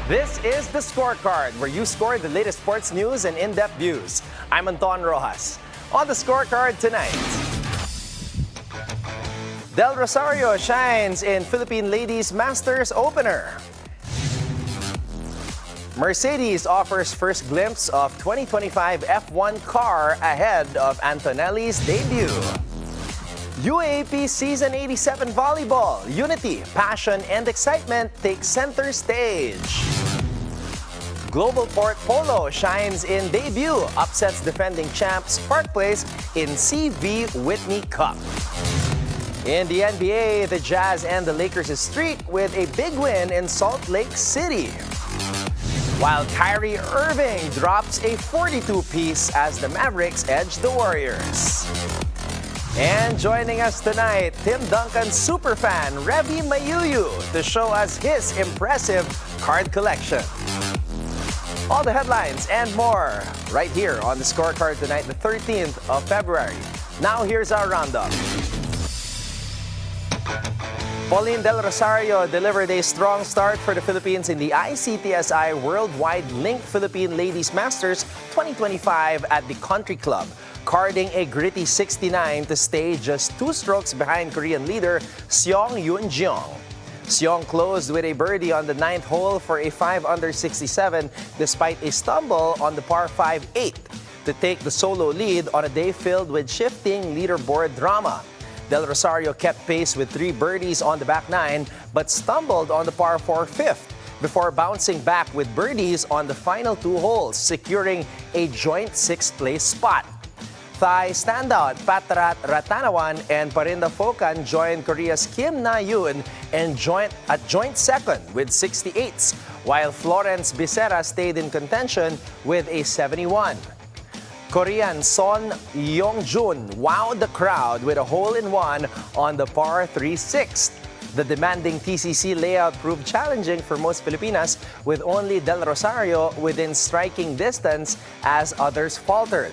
This is the Scorecard, where you score the latest sports news and in-depth views. I'm Anton Roxas. On the Scorecard tonight, Del Rosario shines in Philippine Ladies Masters opener. Mercedes offers first glimpse of 2025 F1 car ahead of Antonelli's debut. UAAP Season 87 volleyball, unity, passion, and excitement take center stage. GlobalPort Polo shines in debut, upsets defending champs Park Place in CV Whitney Cup. In the NBA, the Jazz and the Lakers streak with a big win in Salt Lake City. While Kyrie Irving drops a 42-piece as the Mavericks edge the Warriors. And joining us tonight, Tim Duncan's superfan, Revi Mayuyu, to show us his impressive card collection. All the headlines and more right here on the Scorecard tonight, the 13th of February. Now here's our roundup. Pauline Del Rosario delivered a strong start for the Philippines in the ICTSI Worldwide Linked Philippine Ladies Masters 2025 at the Country Club, carding a gritty 69 to stay just 2 strokes behind Korean leader Seong Yoon-jeong. Seong closed with a birdie on the 9th hole for a 5-under 67 despite a stumble on the par 5-8 to take the solo lead on a day filled with shifting leaderboard drama. Del Rosario kept pace with 3 birdies on the back 9 but stumbled on the par 4 5th before bouncing back with birdies on the final 2 holes, securing a joint 6th place spot. Thai standout Patrat Ratanawan and Parinda Phokan joined Korea's Kim Na-yoon and joint 2nd with 68s, while Florence Becerra stayed in contention with a 71. Korean Son Young-jun wowed the crowd with a hole-in-one on the par 3/6. The demanding TCC layout proved challenging for most Filipinas, with only Del Rosario within striking distance as others faltered.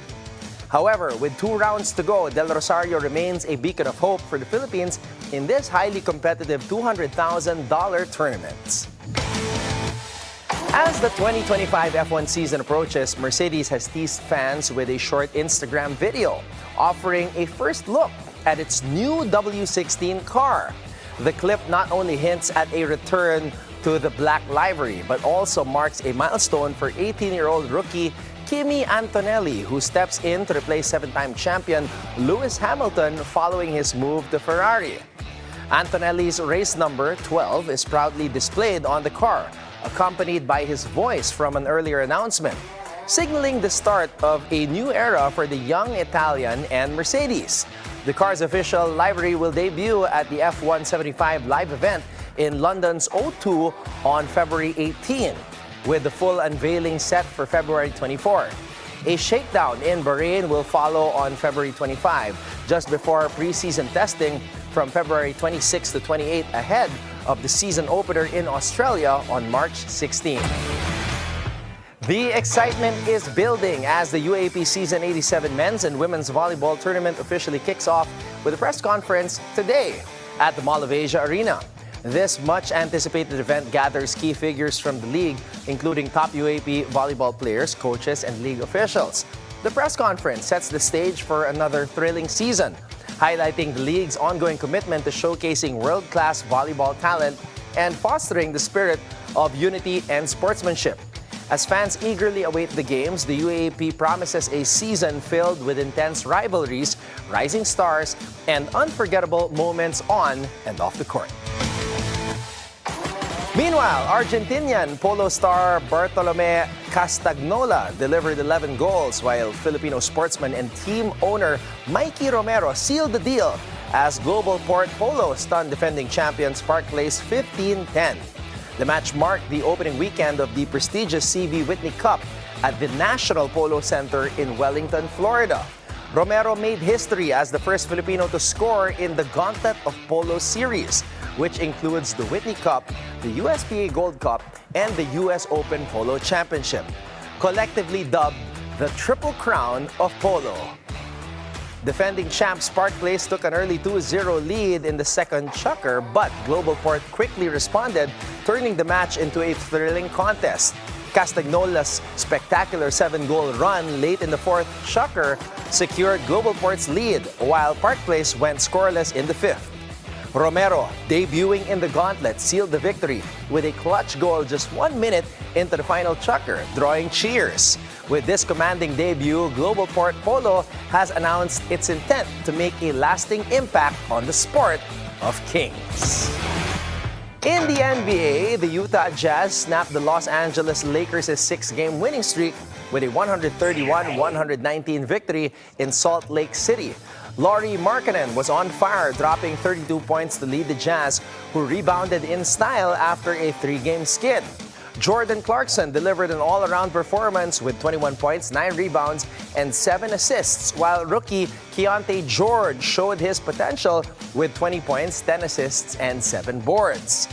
However, with 2 rounds to go, Del Rosario remains a beacon of hope for the Philippines in this highly competitive $200,000 tournament. As the 2025 F1 season approaches, Mercedes has teased fans with a short Instagram video offering a first look at its new W16 car. The clip not only hints at a return to the black livery, but also marks a milestone for 18-year-old rookie Kimi Antonelli, who steps in to replace 7-time champion Lewis Hamilton following his move to Ferrari. Antonelli's race number 12 is proudly displayed on the car, accompanied by his voice from an earlier announcement, signaling the start of a new era for the young Italian and Mercedes. The car's official livery will debut at the F175 live event in London's O2 on February 18, with the full unveiling set for February 24. A shakedown in Bahrain will follow on February 25, just before preseason testing from February 26 to 28 ahead of the season opener in Australia on March 16. The excitement is building as the UAAP Season 87 men's and women's volleyball tournament officially kicks off with a press conference today at the Mall of Asia Arena. This much-anticipated event gathers key figures from the league, including top UAAP volleyball players, coaches, and league officials. The press conference sets the stage for another thrilling season, highlighting the league's ongoing commitment to showcasing world-class volleyball talent and fostering the spirit of unity and sportsmanship. As fans eagerly await the games, the UAAP promises a season filled with intense rivalries, rising stars, and unforgettable moments on and off the court. Meanwhile, Argentinian polo star Bartolome Castagnola delivered 11 goals, while Filipino sportsman and team owner Mikey Romero sealed the deal as GlobalPort Polo stunned defending champions Park Place 15-10. The match marked the opening weekend of the prestigious CV Whitney Cup at the National Polo Center in Wellington, Florida. Romero made history as the first Filipino to score in the Gauntlet of Polo series, which includes the Whitney Cup, the USPA Gold Cup, and the US Open Polo Championship, collectively dubbed the Triple Crown of Polo. Defending champs Park Place took an early 2-0 lead in the second chukker, but GlobalPort quickly responded, turning the match into a thrilling contest. Castagnola's spectacular 7-goal run late in the fourth chukker secured GlobalPort's lead, while Park Place went scoreless in the fifth. Romero, debuting in the gauntlet, sealed the victory with a clutch goal just 1 minute into the final chukker, drawing cheers. With this commanding debut, GlobalPort Polo has announced its intent to make a lasting impact on the sport of kings. In the NBA, the Utah Jazz snapped the Los Angeles Lakers' 6-game winning streak with a 131-119 victory in Salt Lake City. Lauri Markkanen was on fire, dropping 32 points to lead the Jazz, who rebounded in style after a 3-game skid. Jordan Clarkson delivered an all-around performance with 21 points, 9 rebounds, and 7 assists, while rookie Keontae George showed his potential with 20 points, 10 assists, and 7 boards.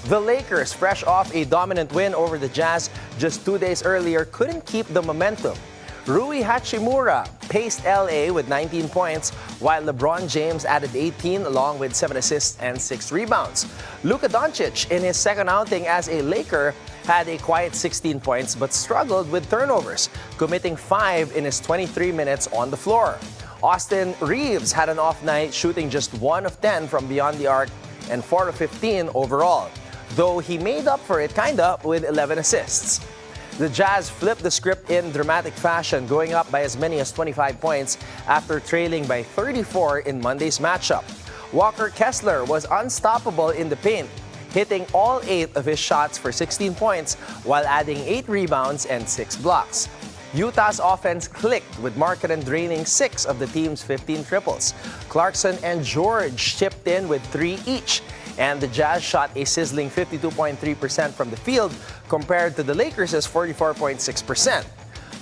The Lakers, fresh off a dominant win over the Jazz just 2 days earlier, couldn't keep the momentum. Rui Hachimura paced LA with 19 points, while LeBron James added 18 along with 7 assists and 6 rebounds. Luka Doncic, in his second outing as a Laker, had a quiet 16 points but struggled with turnovers, committing 5 in his 23 minutes on the floor. Austin Reeves had an off night, shooting just 1 of 10 from beyond the arc and 4 of 15 overall, though he made up for it kinda with 11 assists. The Jazz flipped the script in dramatic fashion, going up by as many as 25 points after trailing by 34 in Monday's matchup. Walker Kessler was unstoppable in the paint, hitting all 8 of his shots for 16 points while adding 8 rebounds and 6 blocks. Utah's offense clicked, with Markkanen draining 6 of the team's 15 triples. Clarkson and George chipped in with 3 each, and the Jazz shot a sizzling 52.3% from the field compared to the Lakers' 44.6%.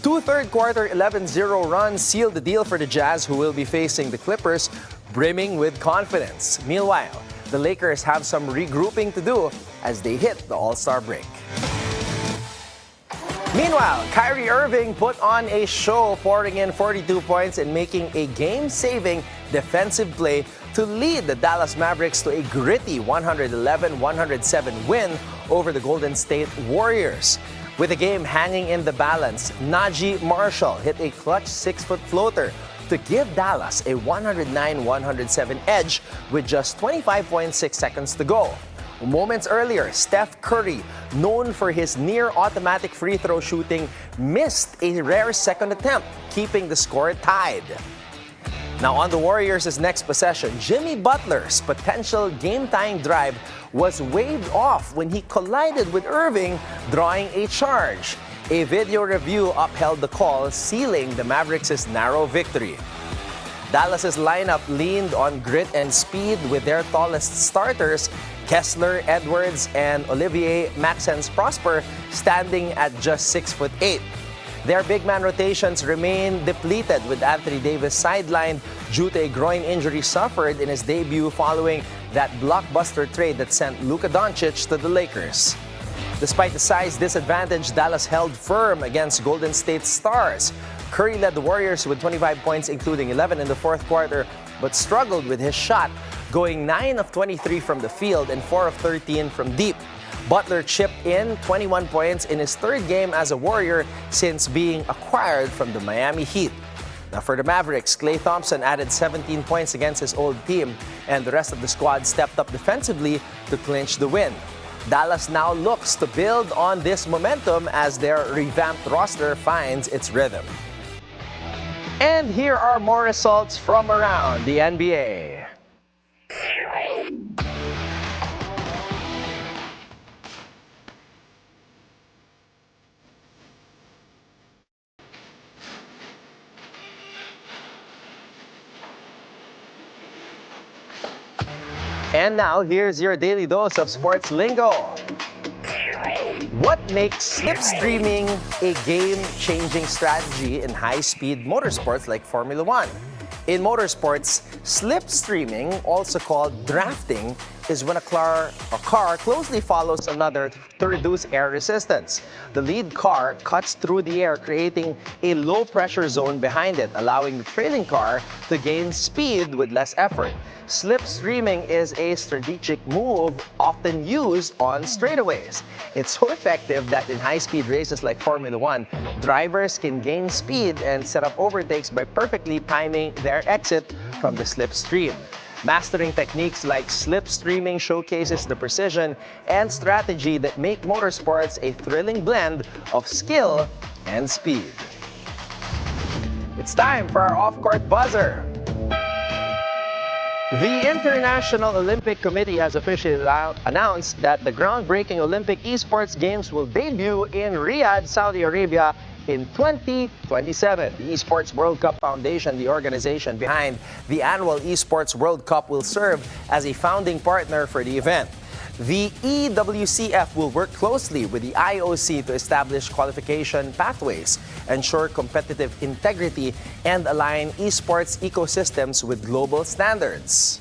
2 third-quarter 11-0 runs sealed the deal for the Jazz, who will be facing the Clippers brimming with confidence. Meanwhile, the Lakers have some regrouping to do as they hit the All-Star break. Meanwhile, Kyrie Irving put on a show, pouring in 42 points and making a game-saving defensive play to lead the Dallas Mavericks to a gritty 111-107 win over the Golden State Warriors. With the game hanging in the balance, Najee Marshall hit a clutch 6-foot floater to give Dallas a 109-107 edge with just 25.6 seconds to go. Moments earlier, Steph Curry, known for his near-automatic free throw shooting, missed a rare second attempt, keeping the score tied. Now on the Warriors' next possession, Jimmy Butler's potential game-tying drive was waved off when he collided with Irving, drawing a charge. A video review upheld the call, sealing the Mavericks' narrow victory. Dallas' lineup leaned on grit and speed, with their tallest starters, Kessler, Edwards, and Olivier Maxence Prosper, standing at just 6'8". Their big man rotations remain depleted, with Anthony Davis sidelined due to a groin injury suffered in his debut following that blockbuster trade that sent Luka Doncic to the Lakers. Despite the size disadvantage, Dallas held firm against Golden State Stars. Curry led the Warriors with 25 points, including 11 in the fourth quarter, but struggled with his shot, going 9 of 23 from the field and 4 of 13 from deep. Butler chipped in 21 points in his third game as a Warrior since being acquired from the Miami Heat. Now for the Mavericks, Klay Thompson added 17 points against his old team, and the rest of the squad stepped up defensively to clinch the win. Dallas now looks to build on this momentum as their revamped roster finds its rhythm. And here are more results from around the NBA. And now, here's your daily dose of sports lingo. What makes slipstreaming a game-changing strategy in high-speed motorsports like Formula One? In motorsports, slipstreaming, also called drafting, is when a car closely follows another to reduce air resistance. The lead car cuts through the air, creating a low-pressure zone behind it, allowing the trailing car to gain speed with less effort. Slipstreaming is a strategic move often used on straightaways. It's so effective that in high-speed races like Formula 1, drivers can gain speed and set up overtakes by perfectly timing their exit from the slipstream. Mastering techniques like slipstreaming showcases the precision and strategy that make motorsports a thrilling blend of skill and speed. It's time for our off-court buzzer. The International Olympic Committee has officially announced that the groundbreaking Olympic esports games will debut in Riyadh, Saudi Arabia in 2027. The Esports World Cup Foundation, the organization behind the annual Esports World Cup, will serve as a founding partner for the event. The EWCF will work closely with the IOC to establish qualification pathways, ensure competitive integrity, and align esports ecosystems with global standards.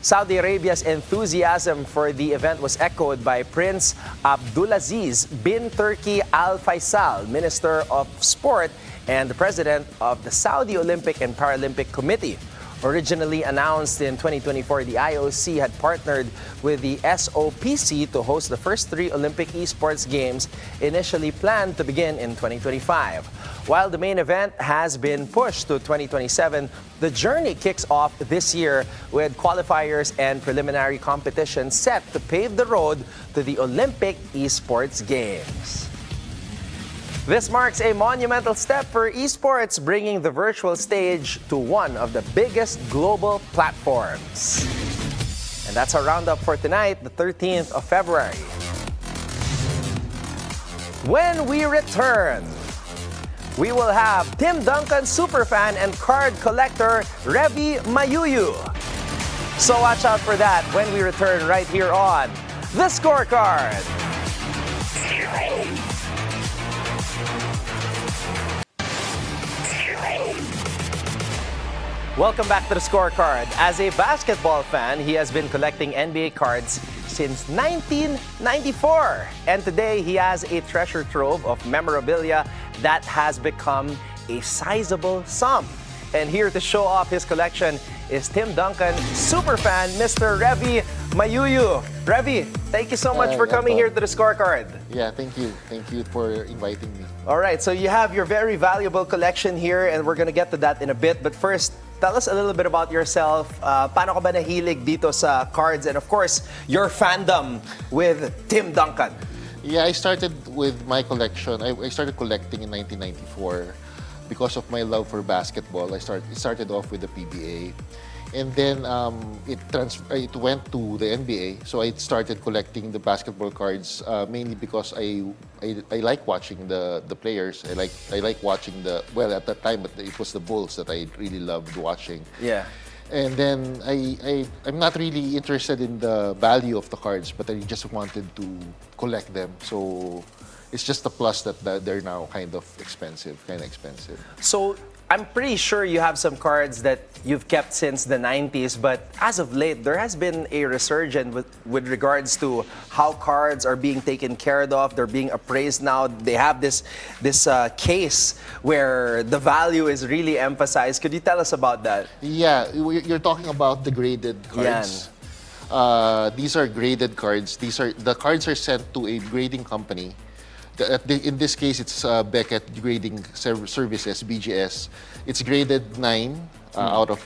Saudi Arabia's enthusiasm for the event was echoed by Prince Abdulaziz bin Turki Al Faisal, Minister of Sport and the President of the Saudi Olympic and Paralympic Committee. Originally announced in 2024, the IOC had partnered with the SOPC to host the first 3 Olympic esports games, initially planned to begin in 2025. While the main event has been pushed to 2027, the journey kicks off this year with qualifiers and preliminary competitions set to pave the road to the Olympic esports games. This marks a monumental step for esports, bringing the virtual stage to one of the biggest global platforms. And that's our roundup for tonight, the 13th of February. When we return, we will have Tim Duncan superfan and card collector Revi Mayuyu. So watch out for that when we return right here on The Scorecard. Welcome back to The Scorecard. As a basketball fan, he has been collecting NBA cards since 1994. And today, he has a treasure trove of memorabilia that has become a sizable sum. And here to show off his collection is Tim Duncan superfan, Mr. Revi Mayuyu. Revi, thank you so much for coming here to The Scorecard. Yeah, thank you. Thank you for inviting me. All right, so you have your very valuable collection here, and we're gonna get to that in a bit. But first, tell us a little bit about yourself. Paano ka ba nahilig dito sa cards? And of course, your fandom with Tim Duncan. Yeah, I started with my collection. I started collecting in 1994 because of my love for basketball. It started off with the PBA. And then it went to the NBA. So I started collecting the basketball cards mainly because I like watching the players. I like watching at that time it was the Bulls that I really loved watching. Yeah. And then I'm not really interested in the value of the cards, but I just wanted to collect them. So it's just a plus that they're now kind of expensive. So I'm pretty sure you have some cards that you've kept since the 90s, but as of late, there has been a resurgence with regards to how cards are being taken care of. They're being appraised now. They have this case where the value is really emphasized. Could you tell us about that? Yeah, you're talking about the graded cards. These are graded cards. The cards are sent to a grading company. In this case, it's Beckett Grading Services, BGS. It's graded 9 out of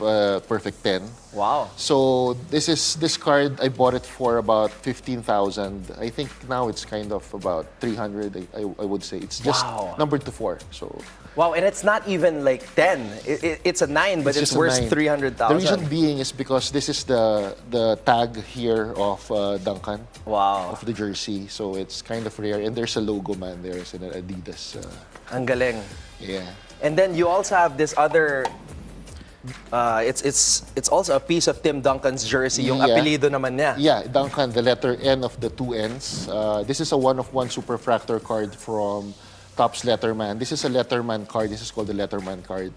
perfect 10. Wow. So this card, I bought it for about 15,000. I think now it's kind of about 300, I would say. It's just numbered to 4. So. Wow, and it's not even like 10. It's a 9, but it's worth 300,000. The reason being is because this is the tag here of Duncan. Wow. Of the jersey. So it's kind of rare. And there's a logo, man. There's an Adidas. Ang galing. Yeah. And then you also have this other... it's also a piece of Tim Duncan's jersey, yung apelido naman niya. Yeah, Duncan, the letter N of the 2 N's. This is a one-of-one superfractor card from Topps Letterman. This is a Letterman card. This is called the Letterman card.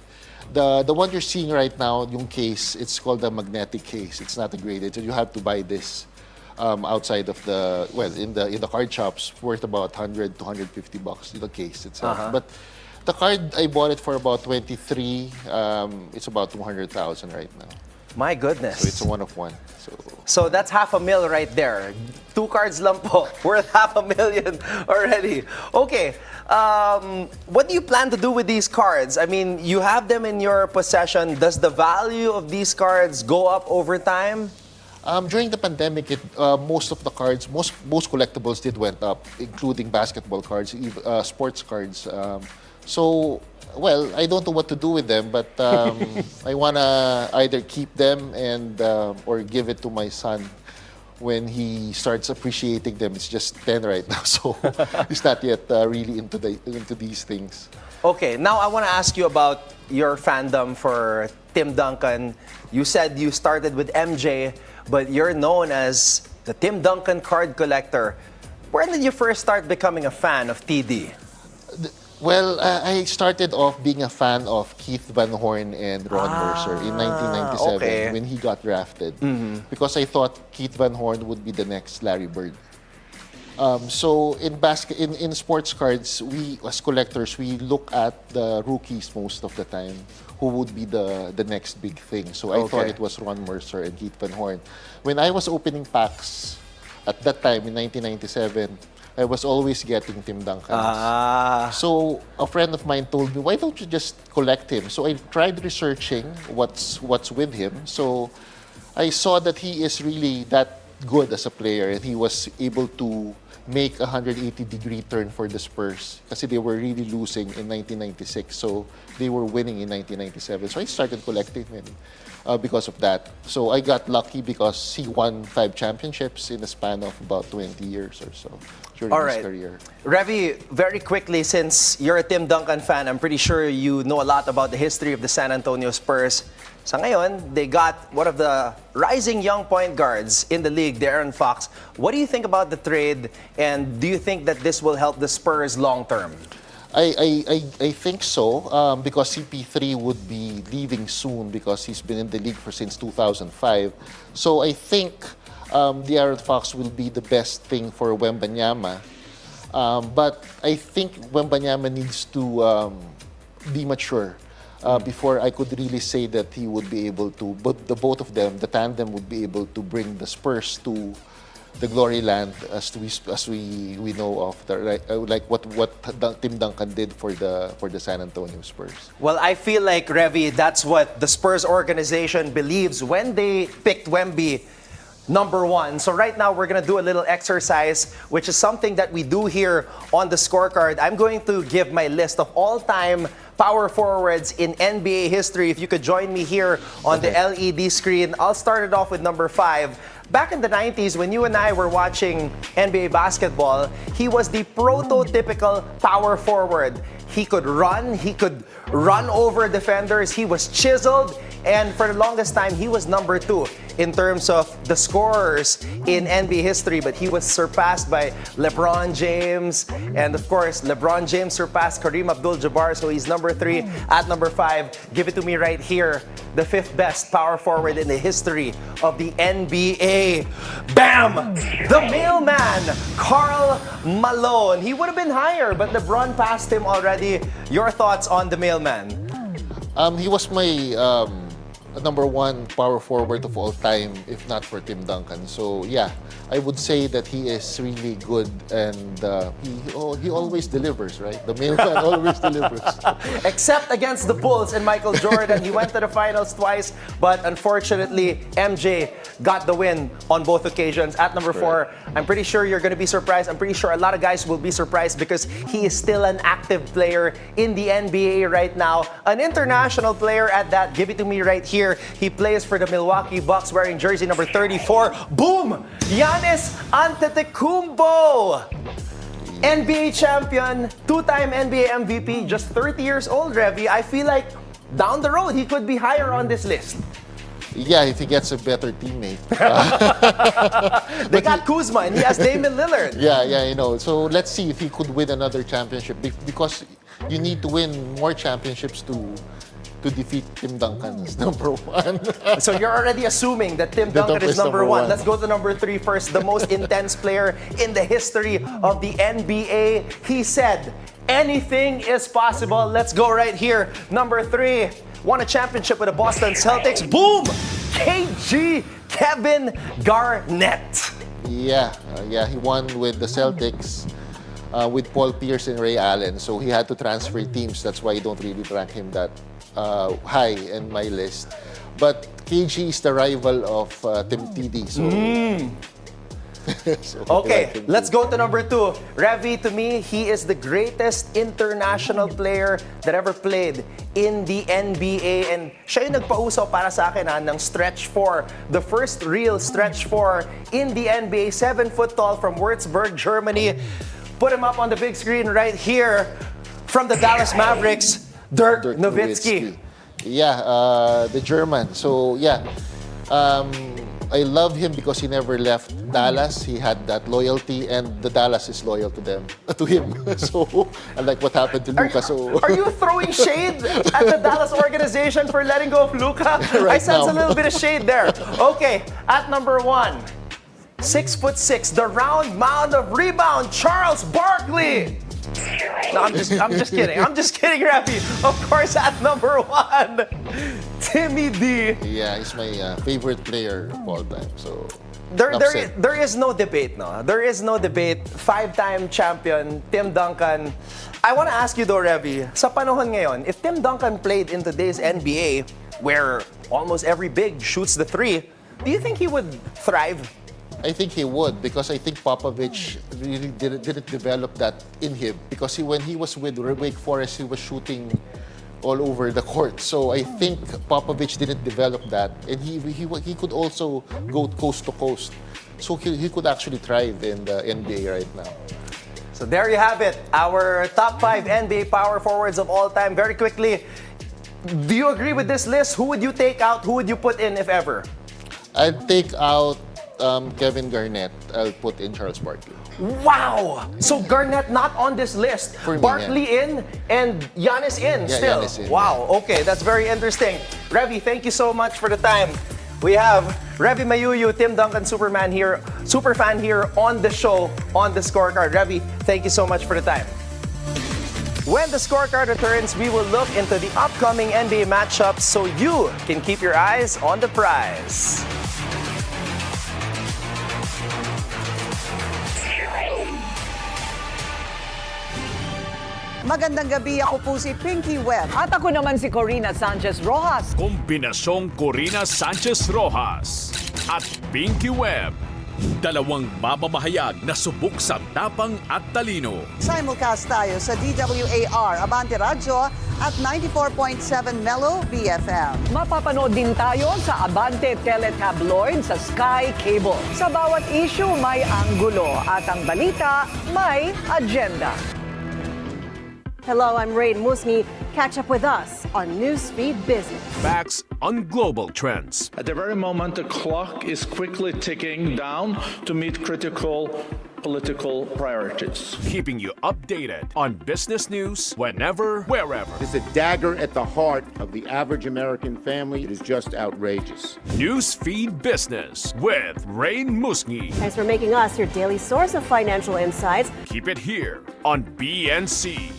The one you're seeing right now, yung case, it's called a magnetic case. It's not a graded. So you have to buy this outside of the, well, in the card shops, worth about 100 to 150 bucks, the case itself. But the card, I bought it for about 23. It's about 200,000 right now. My goodness. So it's a one of one. So that's $500,000 right there. 2 cards lang po, worth $500,000 already. Okay, what do you plan to do with these cards? I mean, you have them in your possession. Does the value of these cards go up over time? During the pandemic, most of the cards, most collectibles did went up, including basketball cards, sports cards. So, well, I don't know what to do with them, but I wanna either keep them and or give it to my son when he starts appreciating them. It's just 10 right now, so he's not yet really into these things. Okay, now I want to ask you about your fandom for Tim Duncan. You said you started with MJ, but you're known as the Tim Duncan card collector. When did you first start becoming a fan of TD? Well, I started off being a fan of Keith Van Horn and Ron Mercer in 1997 when he got drafted, because I thought Keith Van Horn would be the next Larry Bird. So in sports cards, we as collectors, we look at the rookies most of the time, who would be the next big thing. So I thought it was Ron Mercer and Keith Van Horn. When I was opening packs at that time in 1997, I was always getting Tim Duncan. So a friend of mine told me, why don't you just collect him? So I tried researching what's with him. So I saw that he is really that good as a player, and he was able to make a 180-degree turn for the Spurs kasi they were really losing in 1996. So they were winning in 1997. So I started collecting him because of that. So I got lucky because he won 5 championships in a span of about 20 years or so during his career. Revi, very quickly, since you're a Tim Duncan fan, I'm pretty sure you know a lot about the history of the San Antonio Spurs. Sa ngayon, they got one of the rising young point guards in the league, De'Aaron Fox. What do you think about the trade, and do you think that this will help the Spurs long term? I think so, because CP3 would be leaving soon because he's been in the league since 2005. So I think De'Aaron Fox will be the best thing for Wembanyama. But I think Wembanyama needs to be mature before I could really say that he would be able to, but the both of them, the tandem, would be able to bring the Spurs to the glory land as we know of, like what Tim Duncan did for the San Antonio Spurs. Well, I feel like, Revi, that's what the Spurs organization believes when they picked Wemby #1. So right now, we're going to do a little exercise, which is something that we do here on the scorecard. I'm going to give my list of all-time power forwards in NBA history. If you could join me here on the LED screen. I'll start it off with #5. Back in the 90s, when you and I were watching NBA basketball, he was the prototypical power forward. He could run over defenders, he was chiseled, and for the longest time, he was #2 in terms of the scorers in NBA history, but he was surpassed by LeBron James, and of course, LeBron James surpassed Kareem Abdul-Jabbar, so he's #3. At #5, give it to me right here, the 5th best power forward in the history of the NBA. Bam! The mailman, Karl Malone. He would have been higher, but LeBron passed him already. Your thoughts on the mailman? He was my #1 power forward of all time, if not for Tim Duncan. So yeah, I would say that he is really good, and he always delivers, right? The mailman always delivers. Except against the Bulls and Michael Jordan. He went to the finals twice, but unfortunately, MJ got the win on both occasions. At #4, I'm pretty sure you're going to be surprised. I'm pretty sure a lot of guys will be surprised because he is still an active player in the NBA right now. An international player at that. Give it to me right here. He plays for the Milwaukee Bucks wearing jersey #34. Boom! Giannis Antetokounmpo! NBA champion, 2-time NBA MVP, just 30 years old, Revi. I feel like down the road, he could be higher on this list. Yeah, if he gets a better teammate. They got Kuzma and he has Damian Lillard. Yeah, you know. So let's see if he could win another championship, because you need to win more championships to to defeat Tim Duncan as number 1. So you're already assuming that Tim Duncan is number one. Let's go to number 3 first. The most intense player in the history of the NBA. He said, anything is possible. Let's go right here. Number 3, won a championship with the Boston Celtics. Boom! KG, Kevin Garnett. Yeah, he won with the Celtics with Paul Pierce and Ray Allen. So he had to transfer teams. That's why I don't really rank him that high in my list. But KG is the rival of Tim TD. So, so okay, let's go to number 2. Revi, to me, he is the greatest international player that ever played in the NBA. And siya yung nagpauso para sa akin ng stretch 4. The first real stretch 4 in the NBA. 7 foot tall from Würzburg, Germany. Put him up on the big screen right here from the Dallas Mavericks, Dirk Nowitzki. Yeah, the German. So, yeah. I love him because he never left Dallas. He had that loyalty, and the Dallas is loyal to him. So, unlike what happened to Luka. Are you throwing shade at the Dallas organization for letting go of Luka? Right I sense now. a little bit of shade there. Okay, at number 1, 6'6", the round mound of rebound, Charles Barkley. No, I'm just kidding. I'm just kidding, Revi. Of course, at number 1, Timmy D. Yeah, he's my favorite player of all time. So There is no debate, no? There is no debate. 5-time champion, Tim Duncan. I want to ask you though, Revi, sa panahon ngayon, if Tim Duncan played in today's NBA, where almost every big shoots the 3, do you think he would thrive? I think he would, because I think Popovich really didn't develop that in him. Because when he was with Wake Forest, he was shooting all over the court. So I think Popovich didn't develop that, and he could also go coast to coast. So he could actually thrive in the NBA right now. So there you have it, our top 5 NBA power forwards of all time. Very quickly, do you agree with this list? Who would you take out? Who would you put in, if ever? I'd take out Kevin Garnett. I'll put in Charles Barkley. Wow! So Garnett not on this list. For me, Barkley in and Giannis in still. Giannis in, wow, okay, that's very interesting. Revi, thank you so much for the time. We have Revi Mayuyu, Tim Duncan superfan here on the show, on the Scorecard. Revi, thank you so much for the time. When the Scorecard returns, we will look into the upcoming NBA matchups so you can keep your eyes on the prize. Magandang gabi, ako po si Pinky Webb. At ako naman si Corina Sanchez Rojas. Kombinasyong Corina Sanchez Rojas at Pinky Webb. Dalawang mababahayag na subok sa tapang at talino. Simulcast tayo sa DWAR, Abante Radyo at 94.7 Mellow BFM. Mapapanood din tayo sa Abante Teletabloid sa SkyCable. Sa bawat issue may anggulo at ang balita may agenda. Hello, I'm Revi Mayuyu. Catch up with us on Newsfeed Business. Facts on global trends. At the very moment, the clock is quickly ticking down to meet critical political priorities. Keeping you updated on business news whenever, wherever. It's a dagger at the heart of the average American family. It is just outrageous. Newsfeed Business with Revi Mayuyu. Thanks for making us your daily source of financial insights. Keep it here on BNC.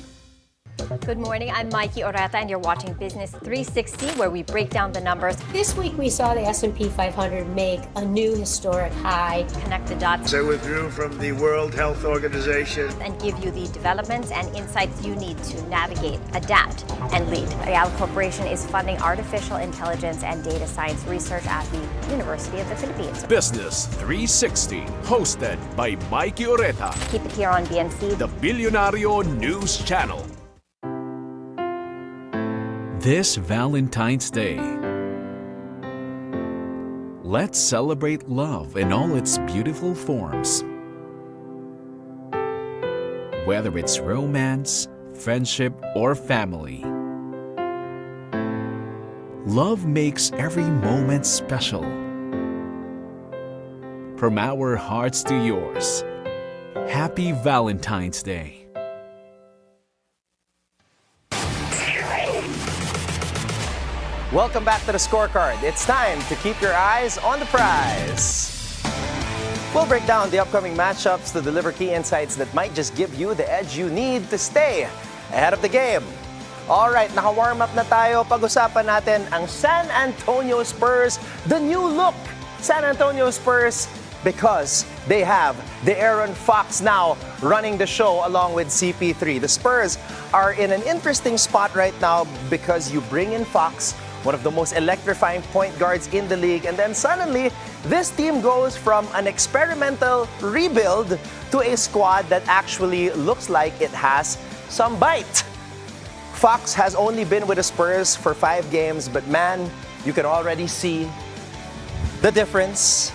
Good morning, I'm Mikey Oreta and you're watching Business 360 where we break down the numbers. This week we saw the S&P 500 make a new historic high. Connect the dots. I withdrew from the World Health Organization. And give you the developments and insights you need to navigate, adapt, and lead. Real Corporation is funding artificial intelligence and data science research at the University of the Philippines. Business 360, hosted by Mikey Oreta. Keep it here on BNC, the Billionario News Channel. This Valentine's Day, let's celebrate love in all its beautiful forms. Whether it's romance, friendship, or family, love makes every moment special. From our hearts to yours, Happy Valentine's Day. Welcome back to the Scorecard. It's time to keep your eyes on the prize. We'll break down the upcoming matchups to deliver key insights that might just give you the edge you need to stay ahead of the game. Alright, naka-warm up na tayo. Pag-usapan natin ang San Antonio Spurs, the new look San Antonio Spurs, because they have the Aaron Fox now running the show along with CP3. The Spurs are in an interesting spot right now because you bring in Fox, one of the most electrifying point guards in the league, and then suddenly this team goes from an experimental rebuild to a squad that actually looks like it has some bite. Fox has only been with the Spurs for 5 games, but man, you can already see the difference.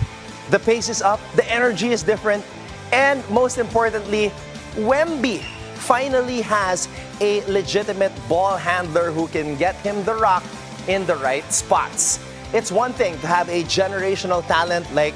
The pace is up, the energy is different, and most importantly, Wemby finally has a legitimate ball handler who can get him the rock in the right spots. It's one thing to have a generational talent like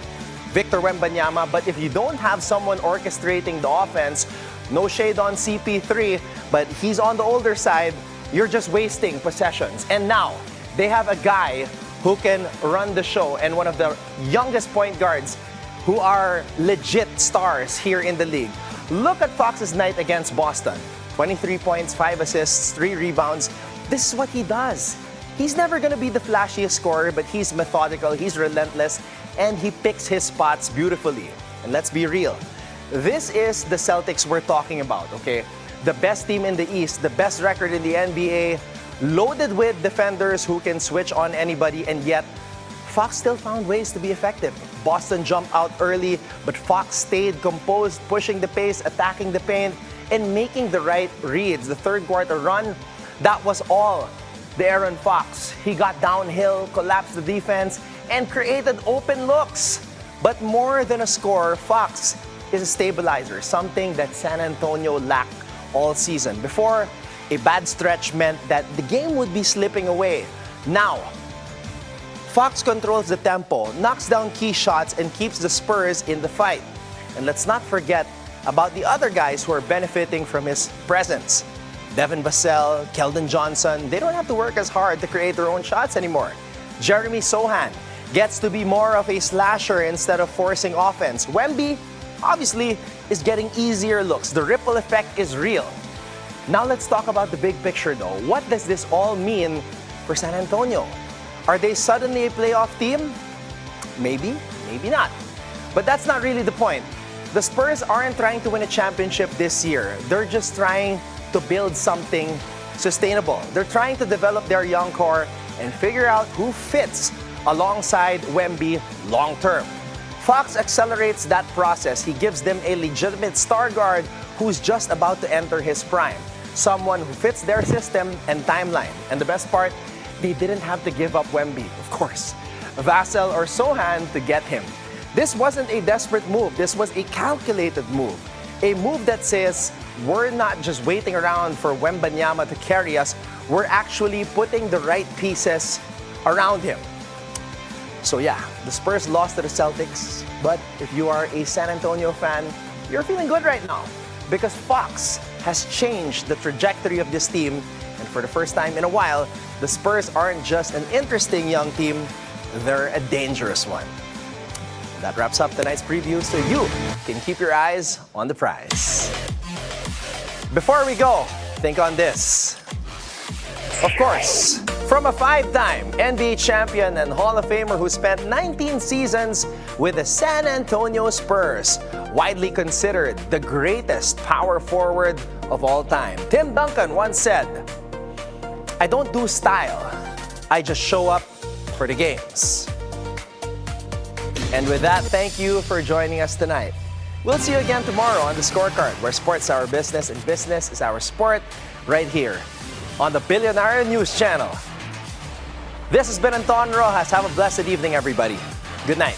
Victor Wembanyama, but if you don't have someone orchestrating the offense, no shade on CP3, but he's on the older side, you're just wasting possessions. And now, they have a guy who can run the show and one of the youngest point guards who are legit stars here in the league. Look at Fox's night against Boston. 23 points, 5 assists, 3 rebounds. This is what he does. He's never going to be the flashiest scorer, but he's methodical, he's relentless, and he picks his spots beautifully. And let's be real. This is the Celtics we're talking about, okay? The best team in the East, the best record in the NBA, loaded with defenders who can switch on anybody, and yet Fox still found ways to be effective. Boston jumped out early, but Fox stayed composed, pushing the pace, attacking the paint, and making the right reads. The third quarter run, that was all the Aaron Fox. He got downhill, collapsed the defense, and created open looks. But more than a scorer, Fox is a stabilizer, something that San Antonio lacked all season. Before, a bad stretch meant that the game would be slipping away. Now, Fox controls the tempo, knocks down key shots, and keeps the Spurs in the fight. And let's not forget about the other guys who are benefiting from his presence. Devin Vassell, Keldon Johnson, they don't have to work as hard to create their own shots anymore. Jeremy Sohan gets to be more of a slasher instead of forcing offense. Wemby, obviously, is getting easier looks. The ripple effect is real. Now let's talk about the big picture though. What does this all mean for San Antonio? Are they suddenly a playoff team? Maybe, maybe not. But that's not really the point. The Spurs aren't trying to win a championship this year. They're just trying to build something sustainable. They're trying to develop their young core and figure out who fits alongside Wemby long term. Fox accelerates that process. He gives them a legitimate star guard who's just about to enter his prime. Someone who fits their system and timeline. And the best part, they didn't have to give up Wemby, of course, Vassell or Sohan to get him. This wasn't a desperate move. This was a calculated move. A move that says, we're not just waiting around for Wembanyama to carry us. We're actually putting the right pieces around him. So yeah, the Spurs lost to the Celtics. But if you are a San Antonio fan, you're feeling good right now. Because Fox has changed the trajectory of this team. And for the first time in a while, the Spurs aren't just an interesting young team, they're a dangerous one. That wraps up tonight's preview, so you can keep your eyes on the prize. Before we go, think on this. Of course, from a 5-time NBA champion and Hall of Famer who spent 19 seasons with the San Antonio Spurs, widely considered the greatest power forward of all time. Tim Duncan once said, "I don't do style, I just show up for the games." And with that, thank you for joining us tonight. We'll see you again tomorrow on The Scorecard, where sports is our business and business is our sport, right here on the Billionaire News Channel. This has been Anton Roxas. Have a blessed evening, everybody. Good night.